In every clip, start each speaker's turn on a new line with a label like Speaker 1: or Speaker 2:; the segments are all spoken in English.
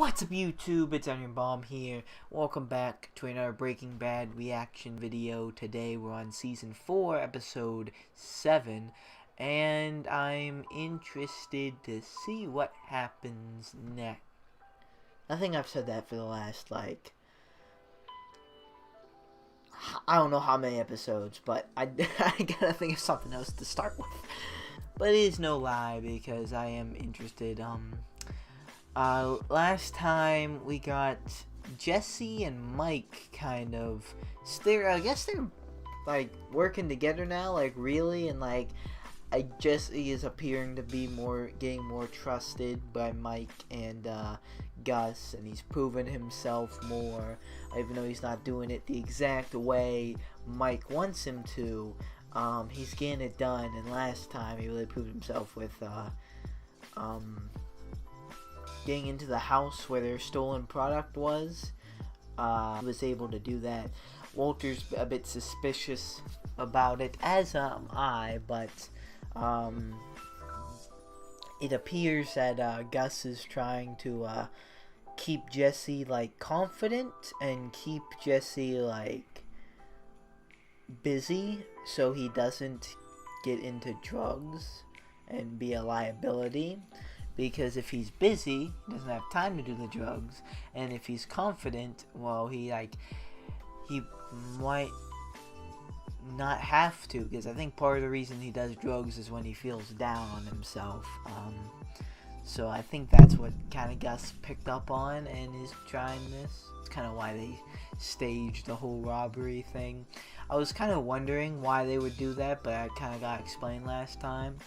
Speaker 1: What's up YouTube, it's Onion Bomb here. Welcome back to another Breaking Bad reaction video. Today we're on Season 4, Episode 7. And I'm interested to see what happens next. I think I've said that for the last, I don't know how many episodes, but I gotta think of something else to start with. But it is no lie because I am interested. Last time we got Jessie and Mike kind of, I guess they're like working together now, like really, and Jessie is appearing to be getting more trusted by Mike and Gus, and he's proven himself more, even though he's not doing it the exact way Mike wants him to. He's getting it done, and last time he really proved himself with getting into the house where their stolen product was. He was able to do that. Walter's a bit suspicious about it, as am I, but it appears that Gus is trying to keep Jessie confident and keep Jessie busy so he doesn't get into drugs and be a liability. Because if he's busy, he doesn't have time to do the drugs, and if he's confident, well, he might not have to. Because I think part of the reason he does drugs is when he feels down on himself. So I think that's what kind of Gus picked up on and is trying this. It's kind of why they staged the whole robbery thing. I was kind of wondering why they would do that, but I kind of got explained last time.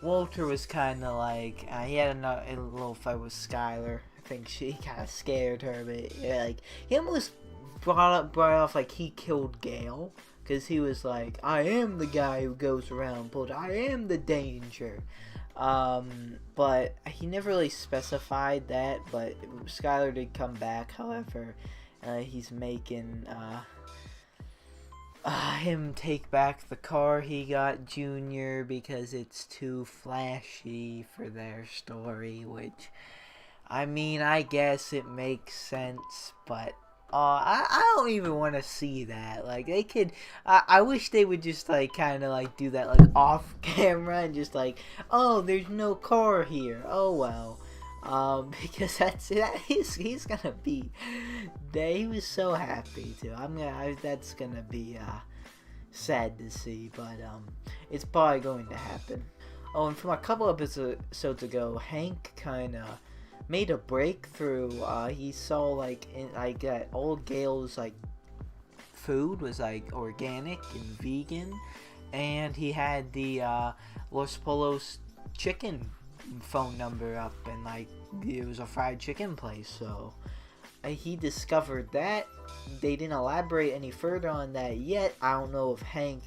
Speaker 1: Walter was kind of he had a little fight with Skylar. I think she kind of scared her, but yeah, he almost brought off he killed Gale, because he was like, I am the guy who goes around, but I am the danger. But he never really specified that, but Skylar did come back, however, he's making, him take back the car he got Junior because it's too flashy for their story, which, I mean, I guess it makes sense, but I don't even want to see that. They could, I wish they would just kind of do that off camera and just oh, there's no car here, oh well. Because he's gonna be, he was so happy too. That's gonna be sad to see, but it's probably going to happen. Oh, and from a couple episodes ago, Hank kind of made a breakthrough. He saw that old Gale's food was organic and vegan, and he had the Los Polos chicken phone number up, and it was a fried chicken place, so he discovered that. They didn't elaborate any further on that yet. I don't know if Hank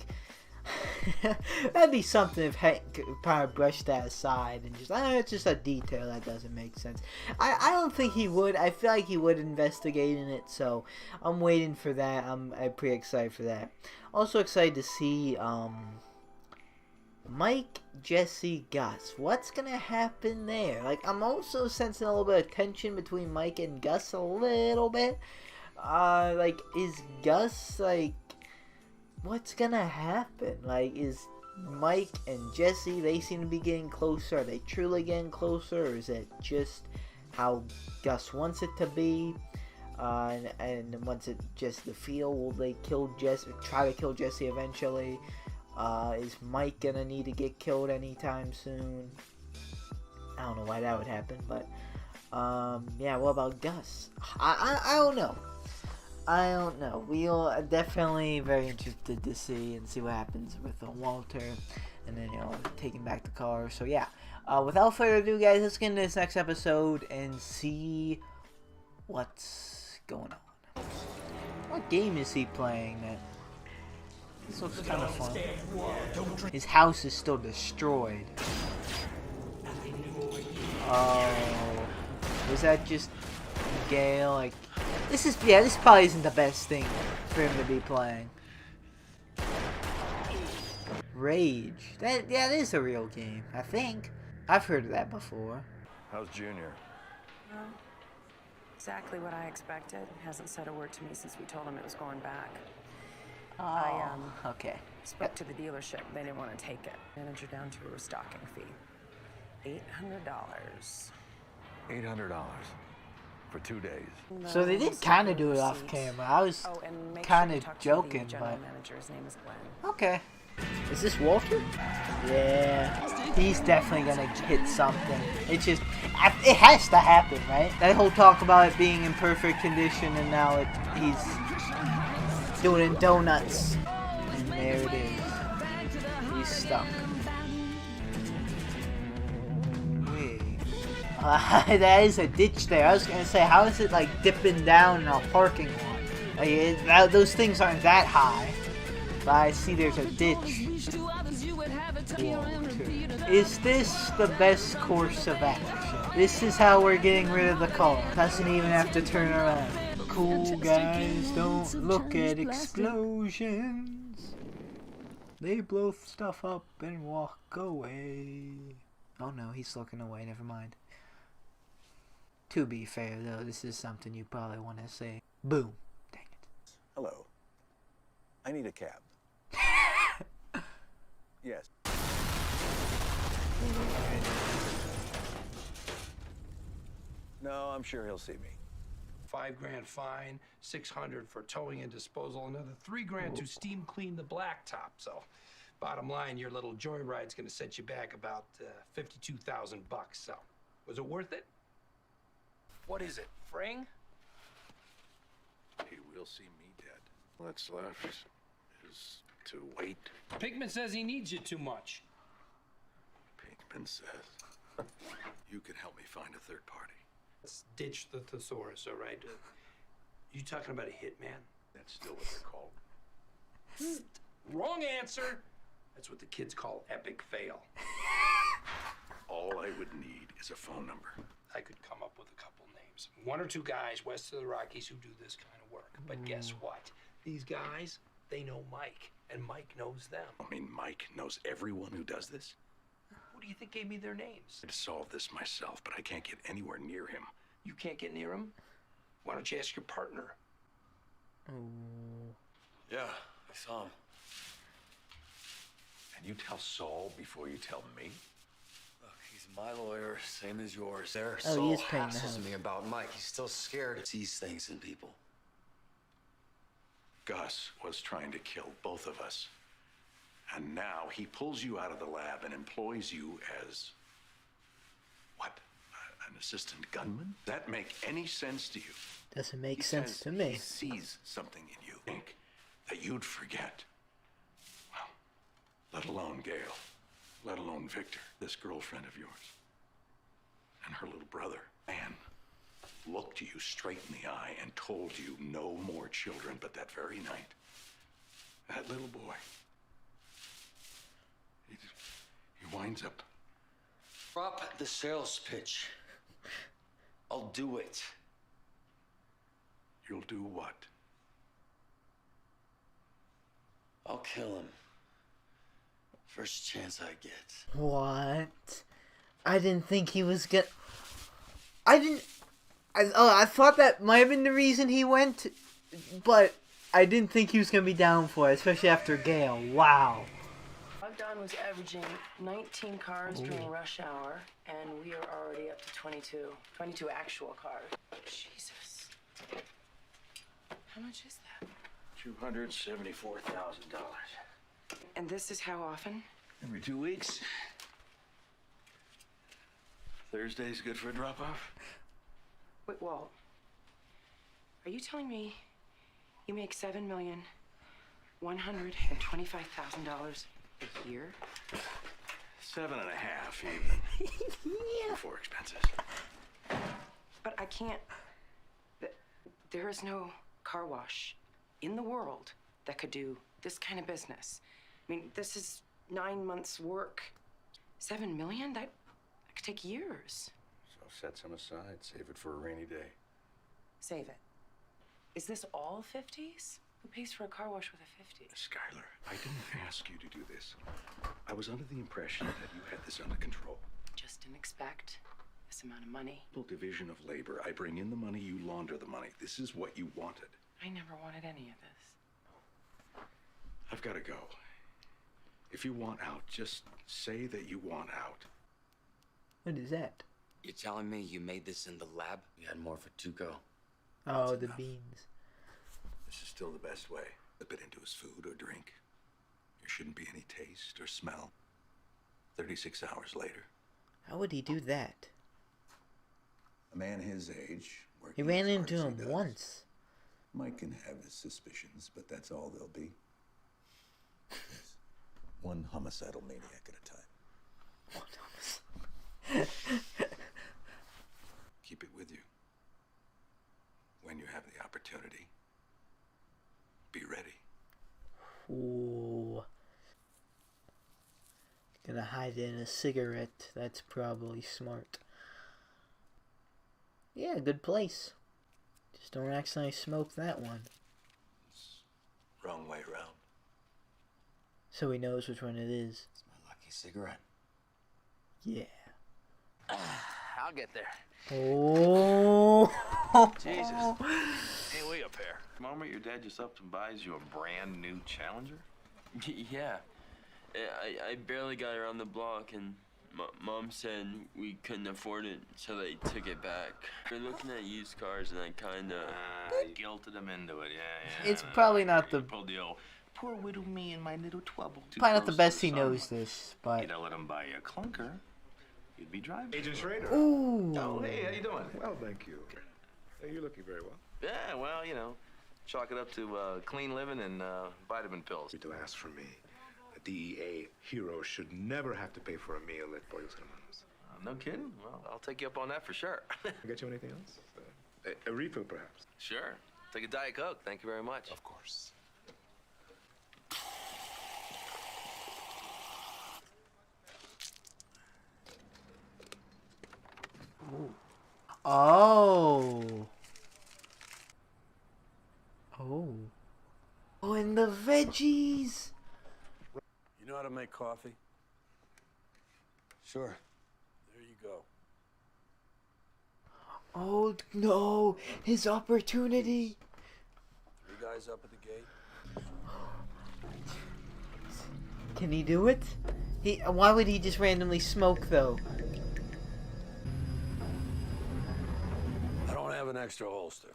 Speaker 1: that'd be something if Hank kind of brushed that aside and just it's just a detail that doesn't make sense. I don't think he would. I feel like he would investigate in it, so I'm waiting for that. I'm pretty excited for that. Also excited to see Mike, Jessie, Gus. What's gonna happen there? I'm also sensing a little bit of tension between Mike and Gus a little bit. Is Gus, what's gonna happen? Is Mike and Jessie, they seem to be getting closer. Are they truly getting closer, or is it just how Gus wants it to be? And wants it just to feel? Will they kill Jessie, try to kill Jessie eventually? Is Mike gonna need to get killed anytime soon? I don't know why that would happen, but yeah, what about Gus? I don't know. I don't know. We'll definitely very interested to see what happens with Walter, and then taking back the car. So yeah, without further ado, guys, let's get into this next episode and see what's going on. What game is he playing? This looks kind of fun. His house is still destroyed. Oh, was that just Gale? This probably isn't the best thing for him to be playing. Rage. That is a real game, I think. I've heard of that before.
Speaker 2: How's Junior?
Speaker 3: Well, exactly what I expected. Hasn't said a word to me since we told him it was going back. I
Speaker 1: Okay.
Speaker 3: spoke to the dealership. They didn't want to take it. Manager down to a restocking fee. $800.
Speaker 2: $800 for 2 days.
Speaker 1: So they did kind of do it off camera. I was kind of joking, but
Speaker 3: general manager. His name is Glenn.
Speaker 1: okay. Is this Walter? Yeah, he's definitely gonna hit something. It just—it has to happen, right? That whole talk about it being in perfect condition, and now he's doing donuts, and there it is. He's stuck. That is a ditch there. I was gonna say, how is it like dipping down in a parking lot? Like, those things aren't that high. But I see there's a ditch. Is this the best course of action? This is how we're getting rid of the car. Doesn't even have to turn around. Cool guys don't look at explosions. They blow stuff up and walk away. Oh no, he's looking away. Never mind. To be fair though, this is something you probably want to say. Boom. Dang it.
Speaker 2: Hello. I need a cab. Yes. No, I'm sure he'll see me.
Speaker 4: $5,000 fine, $600 for towing and disposal, another $3,000 to steam clean the blacktop. So, bottom line, your little joyride's gonna set you back about $52,000. So, was it worth it? What is it, Fring?
Speaker 2: He will see me dead. What's left is to wait.
Speaker 4: Pigman says he needs you too much.
Speaker 2: Pinkman says you can help me find a third party.
Speaker 4: Let's ditch the thesaurus, all right? You talking about a hitman?
Speaker 2: That's still what they're called.
Speaker 4: Wrong answer. That's what the kids call epic fail.
Speaker 2: All I would need is a phone number.
Speaker 4: I could come up with a couple names. 1 or 2 guys west of the Rockies who do this kind of work. But guess what? These guys, they know Mike, and Mike knows them.
Speaker 2: I mean, Mike knows everyone who does this?
Speaker 4: Who do you think gave me their names?
Speaker 2: I'd solve this myself, but I can't get anywhere near him.
Speaker 4: You can't get near him? Why don't you ask your partner?
Speaker 2: Yeah, I saw him. And you tell Saul before you tell me?
Speaker 5: Look, he's my lawyer, same as yours. There,
Speaker 1: Oh, he
Speaker 5: Saul
Speaker 1: is paying the
Speaker 5: hassles
Speaker 1: house.
Speaker 5: me about Mike. He's still scared he sees things in people.
Speaker 2: Gus was trying to kill both of us. And now he pulls you out of the lab and employs you as, what, an assistant gunman? Does that make any sense to you?
Speaker 1: Doesn't make
Speaker 2: He
Speaker 1: sense
Speaker 2: says
Speaker 1: to me.
Speaker 2: He sees something in you, think, that you'd forget. Well, let alone Gale, let alone Victor, this girlfriend of yours, and her little brother, Anne, looked you straight in the eye and told you no more children. But that very night, that little boy, he winds up.
Speaker 5: Drop the sales pitch. I'll do it.
Speaker 2: You'll do what?
Speaker 5: I'll kill him. First chance I get.
Speaker 1: What? I didn't think he was gonna... I thought that might have been the reason he went, but I didn't think he was gonna be down for it, especially after Gale. Wow.
Speaker 3: Bogdan was averaging 19 cars during rush hour, and we are already up to 22 actual cars. Jesus. How much is that?
Speaker 2: $274,000.
Speaker 3: And this is how often?
Speaker 2: Every 2 weeks. Thursday's good for a drop-off.
Speaker 3: Wait, Walt. Are you telling me you make $7,125,000 a year?
Speaker 2: 7.5 even. Before expenses.
Speaker 3: But I can't. There is no car wash in the world that could do this kind of business. I mean, this is 9 months' work. $7 million? That could take years.
Speaker 2: So set some aside. Save it for a rainy day.
Speaker 3: Save it. Is this all 50s? Who pays for a car wash with a 50?
Speaker 2: Skylar, I didn't ask you to do this. I was under the impression that you had this under control.
Speaker 3: Just didn't expect this amount of money.
Speaker 2: Little division of labor. I bring in the money, you launder the money. This is what you wanted.
Speaker 3: I never wanted any of this.
Speaker 2: I've got to go. If you want out, just say that you want out.
Speaker 1: What is that?
Speaker 6: You're telling me you made this in the lab?
Speaker 5: We had more for Tuco.
Speaker 1: Oh,
Speaker 2: That's
Speaker 1: the
Speaker 2: enough.
Speaker 1: beans.
Speaker 2: This is still the best way. Slip it into his food or drink. There shouldn't be any taste or smell. 36 hours later.
Speaker 1: How would he do that?
Speaker 2: A man his age,
Speaker 1: He
Speaker 2: working
Speaker 1: ran
Speaker 2: as hard
Speaker 1: into
Speaker 2: as he
Speaker 1: him
Speaker 2: does,
Speaker 1: once.
Speaker 2: Mike can have his suspicions, but that's all they'll be. Yes. One homicidal maniac at a time. Keep it with you. When you have the opportunity, be ready.
Speaker 1: Ooh. Gonna hide it in a cigarette. That's probably smart. Yeah, good place. Just don't accidentally smoke that one.
Speaker 2: It's wrong way around.
Speaker 1: So he knows which one it is.
Speaker 5: It's my lucky cigarette.
Speaker 1: Yeah.
Speaker 7: I'll get there.
Speaker 1: Oh.
Speaker 7: Jesus. Hey, way up here. Moment your dad just up and buys you a brand new Challenger?
Speaker 8: Yeah. I barely got around the block, and Mom said we couldn't afford it, so they took it back. We're looking at used cars, and I kind of...
Speaker 7: Guilted him into it, yeah.
Speaker 1: It's probably not the...
Speaker 7: You pulled the old, poor widow me and my little trouble.
Speaker 1: Probably not the best he knows this, but...
Speaker 7: You'd have let him buy you a clunker. You'd be driving.
Speaker 9: Agent Schrader.
Speaker 1: Ooh.
Speaker 7: Oh, hey, how you doing?
Speaker 9: Well, thank you. Hey, you're looking very well.
Speaker 7: Yeah, well, you know, chalk it up to clean living and vitamin pills.
Speaker 9: To ask for me. A DEA hero should never have to pay for a meal at Pollos Hermanos.
Speaker 7: No kidding? Well, I'll take you up on that for sure.
Speaker 9: Get you anything else? A refill, perhaps?
Speaker 7: Sure. Take a Diet Coke. Thank you very much.
Speaker 9: Of course.
Speaker 1: Oh. Oh. Oh, and the veggies.
Speaker 10: You know how to make coffee?
Speaker 5: Sure.
Speaker 10: There you go.
Speaker 1: Oh, no. His opportunity.
Speaker 10: 3 guys up at the gate.
Speaker 1: Can he do it? Why would he just randomly smoke, though?
Speaker 10: I don't have an extra holster.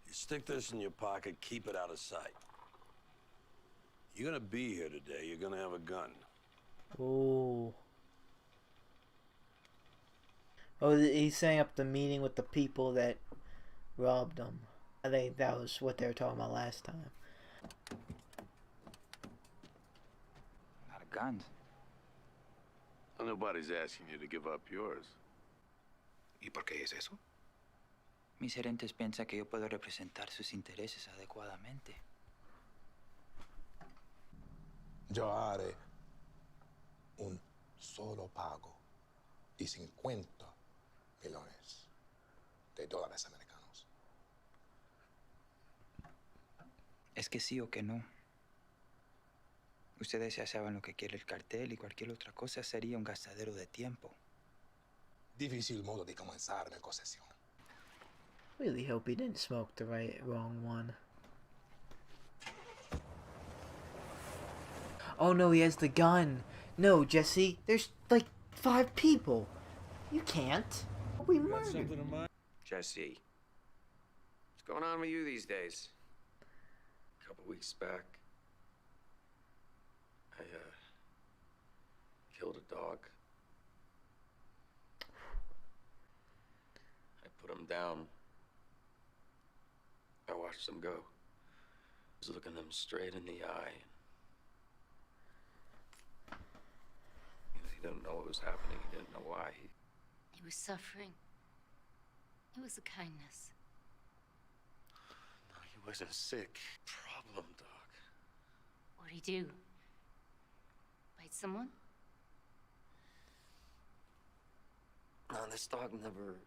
Speaker 10: You stick this in your pocket, keep it out of sight. You're gonna be here today, you're gonna have a gun.
Speaker 1: Oh. Oh, he's setting up the meeting with the people that robbed him. I think that was what they were talking about last time.
Speaker 11: A lot of guns.
Speaker 9: Well, nobody's asking you to give up yours. ¿Y por qué es eso?
Speaker 11: Mis gerentes piensan que yo puedo representar sus intereses adecuadamente.
Speaker 12: Yo haré un solo pago y 50 millones de dólares americanos.
Speaker 11: Es que sí o que no. Ustedes ya saben lo que quiere el cartel y cualquier otra cosa sería un gastadero de tiempo.
Speaker 12: Difícil modo de comenzar negociación.
Speaker 1: Really hope he didn't smoke the wrong one. Oh no, he has the gun. No, Jesse, there's like 5 people. You can't. We murdered.
Speaker 6: Jessie, what's going on with you these days? A couple weeks back, I killed a dog. I put him down. I watched them go. I was looking them straight in the eye. He didn't know what was happening. He didn't know why.
Speaker 13: He was suffering. It was a kindness.
Speaker 9: No, he wasn't sick.
Speaker 6: Problem dog.
Speaker 13: What'd he do? Bite someone?
Speaker 6: No, this dog never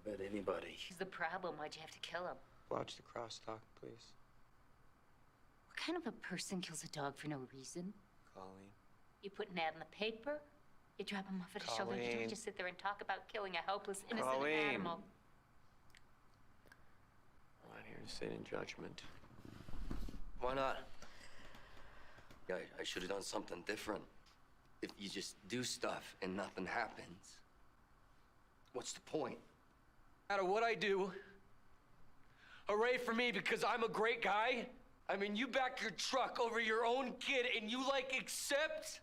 Speaker 6: bit anybody.
Speaker 13: He's the problem. Why'd you have to kill him?
Speaker 6: Watch the crosstalk, please.
Speaker 13: What kind of a person kills a dog for no reason?
Speaker 6: Colleen.
Speaker 13: You put an ad in the paper? You drop him off at his shoulder. You
Speaker 6: Colleen.
Speaker 13: don't just sit there and talk about killing a helpless, innocent
Speaker 6: Colleen.
Speaker 13: animal.
Speaker 6: I'm not here to sit in judgment.
Speaker 14: Why not? I should have done something different. If you just do stuff and nothing happens, what's the point?
Speaker 15: No matter what I do, hooray for me because I'm a great guy. I mean, you back your truck over your own kid and you accept?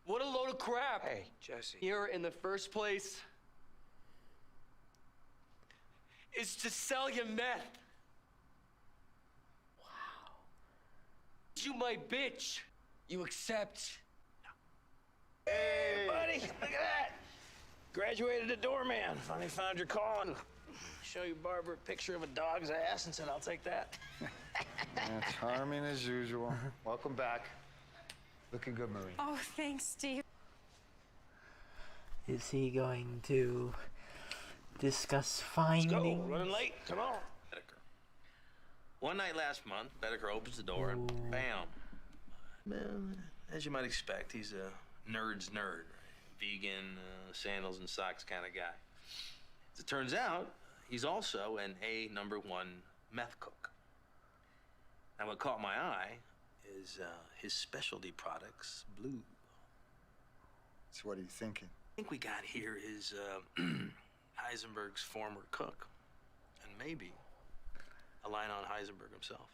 Speaker 15: What a load of crap.
Speaker 6: Hey, Jesse.
Speaker 15: Here in the first place is to sell you meth. Wow. You my bitch. You accept?
Speaker 4: Hey, buddy, look at that. Graduated to doorman. Finally found your calling. Show you Barbara a picture of a dog's ass and said, I'll take that.
Speaker 16: Charming as usual. Welcome back. Looking good, Marie.
Speaker 3: Oh, thanks, Steve.
Speaker 1: Is he going to discuss findings?
Speaker 4: Let's go. Running late. Come on.
Speaker 7: One night last month, Bedecker opens the door and bam. Well, as you might expect, he's a nerd's nerd. Right? Vegan, sandals and socks kind of guy. As it turns out, he's also an #1 meth cook. And what caught my eye is his specialty products, blue.
Speaker 16: So what are you thinking?
Speaker 7: I think we got here is Heisenberg's former cook, and maybe a line on Heisenberg himself.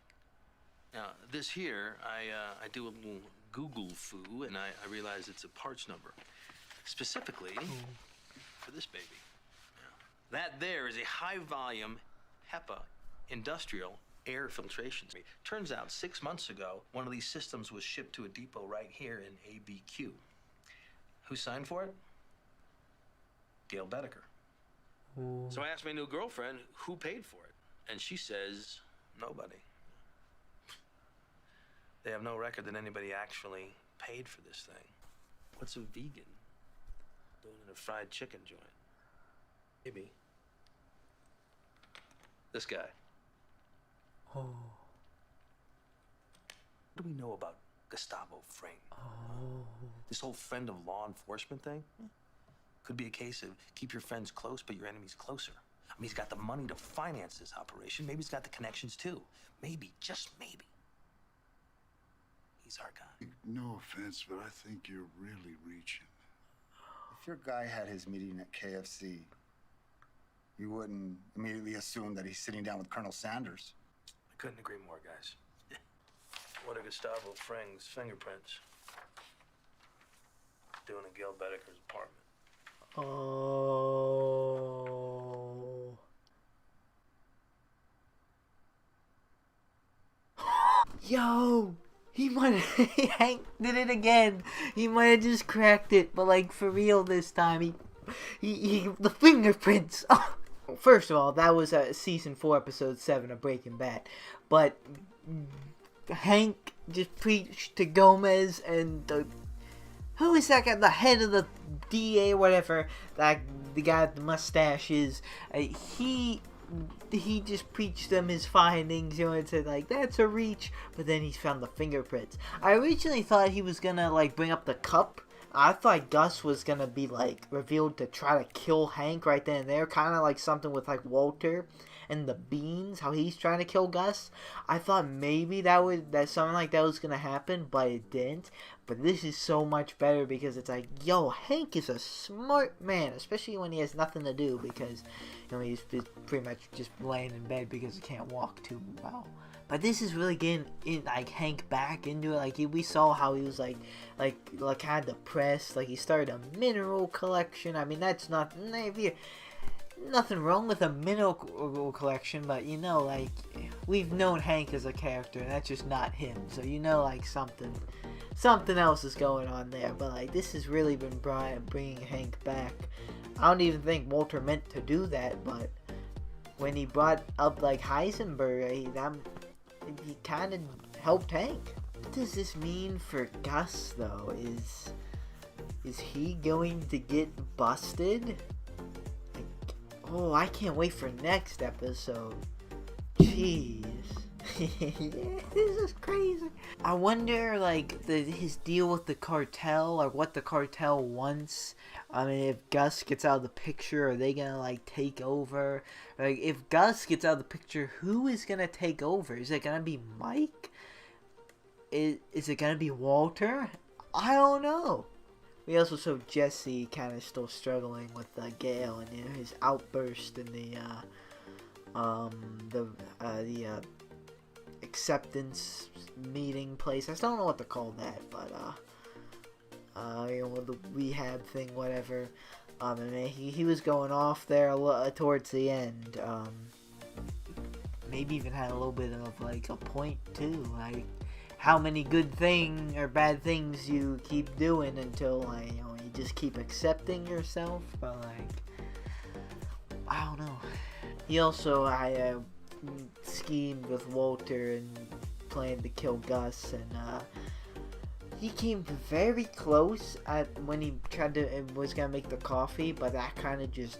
Speaker 7: Now, this here, I do a little Google foo, and I realize it's a parts number, specifically for this baby. Now, that there is a high-volume HEPA industrial air filtration. Turns out 6 months ago, one of these systems was shipped to a depot right here in ABQ. Who signed for it? Gale Bedecker. So I asked my new girlfriend who paid for it, and she says nobody. They have no record that anybody actually paid for this thing. What's a vegan doing in a fried chicken joint? Maybe this guy.
Speaker 1: Oh.
Speaker 7: What do we know about Gustavo Fring?
Speaker 1: Oh.
Speaker 7: This whole friend of law enforcement thing? Could be a case of keep your friends close, but your enemies closer. I mean, he's got the money to finance this operation. Maybe he's got the connections too. Maybe, just maybe, he's our guy.
Speaker 17: No offense, but I think you're really reaching.
Speaker 16: If your guy had his meeting at KFC, you wouldn't immediately assume that he's sitting down with Colonel Sanders.
Speaker 7: I couldn't agree more, guys. What are Gustavo Fring's fingerprints doing in Gale Bedecker's apartment?
Speaker 1: Oh. Yo, he might have, Hank did it again. He might have just cracked it, but like for real this time. He the fingerprints. Oh. First of all, that was season 4, episode 7 of Breaking Bad, but Hank just preached to Gomez and who is that guy? The head of the DA or whatever. That the guy with the mustache is. He just preached them his findings, and said like that's a reach. But then he found the fingerprints. I originally thought he was gonna like bring up the cup. I thought Gus was gonna be like revealed to try to kill Hank right then and there, kind of like something with like Walter and the beans, how he's trying to kill Gus. I thought maybe that something like that was gonna happen, but it didn't. But this is so much better because it's like, yo, Hank is a smart man, especially when he has nothing to do because, he's pretty much just laying in bed because he can't walk too well. But this is really getting like Hank back into it. Like we saw how he was like kind of depressed. Like he started a mineral collection. I mean, that's not nothing wrong with a mineral collection, but like we've known Hank as a character, and that's just not him. So like something else is going on there. But like this has really been bringing Hank back. I don't even think Walter meant to do that, but when he brought up like Heisenberg, he kind of helped Hank. What does this mean for Gus though? Is he going to get busted? Oh, I can't wait for next episode. Jeez. Yeah, this is crazy. I wonder, like, his deal with the cartel, or what the cartel wants. I mean, if Gus gets out of the picture, are they gonna, like, take over? Like, if Gus gets out of the picture, who is gonna take over? Is it gonna be Mike? Is it gonna be Walter? I don't know. We also saw Jessie kind of still struggling with Gale, and, you know, his outburst in the acceptance meeting place. I still don't know what to call that, but you know, the rehab thing, whatever. And he was going off there towards the end. Maybe even had a little bit of like a point too, like how many good things or bad things you keep doing until, like, you know, you just keep accepting yourself. But like, I don't know. He also schemed with Walter and planned to kill Gus, and he came very close when he was gonna make the coffee, but that kind of just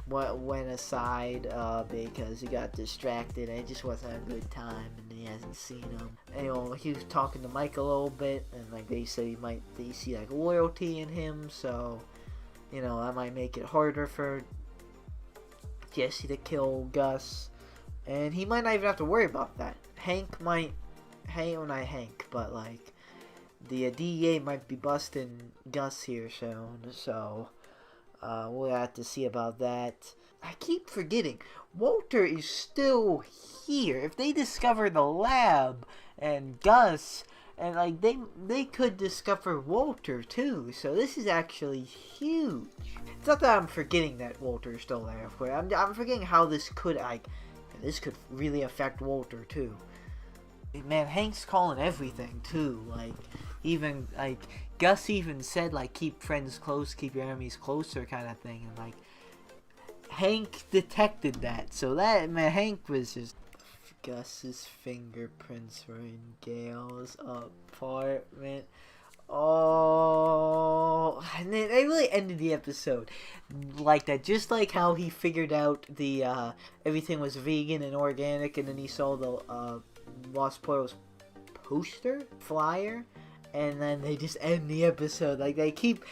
Speaker 1: went aside because he got distracted. It just wasn't a good time, and he hasn't seen him. Anyway, he was talking to Mike a little bit, and like they said, they see like loyalty in him, so you know that might make it harder for Jessie to kill Gus, and he might not even have to worry about that. Hank might, not Hank, but like the DEA might be busting Gus here soon, so we'll have to see about that. I keep forgetting, Walter is still here. If they discover the lab and Gus, and like they could discover Walter too, so this is actually huge. It's not that I'm forgetting that Walter is still there. I'm forgetting how this could really affect Walter too. Man, Hank's calling everything too. Like, even like Gus even said like keep friends close, keep your enemies closer, kind of thing. And like Hank detected that, so that, man, Hank was just. Gus's fingerprints were in Gale's apartment. Oh, and they really ended the episode like that, just like how he figured out the everything was vegan and organic, and then he saw the Los Pollos poster flyer, and then they just end the episode. Like, they keep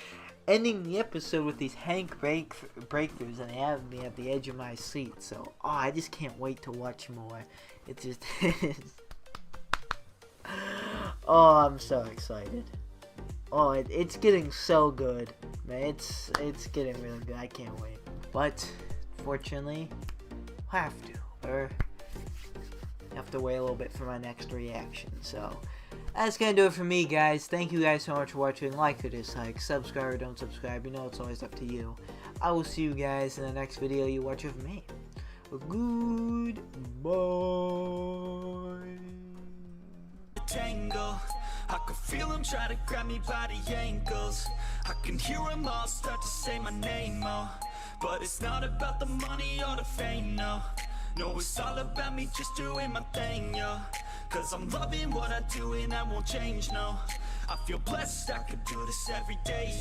Speaker 1: ending the episode with these Hank breakthroughs, and they have me at the edge of my seat. So, I just can't wait to watch more. It just oh, I'm so excited. Oh, it's getting so good, man. It's getting really good. I can't wait. But fortunately, I have to wait a little bit for my next reaction. So that's gonna do it for me, guys. Thank you guys so much for watching. Like or dislike, subscribe or don't subscribe. You know it's always up to you. I will see you guys in the next video you watch of me. Goodbye.
Speaker 18: Tangle. I can feel them try to grab me by the ankles. I can hear them all start to say my name, oh. But it's not about the money or the fame, no. No, it's all about me just doing my thing, yo. Cause I'm loving what I do and I won't change, no. I feel blessed, I could do this every day.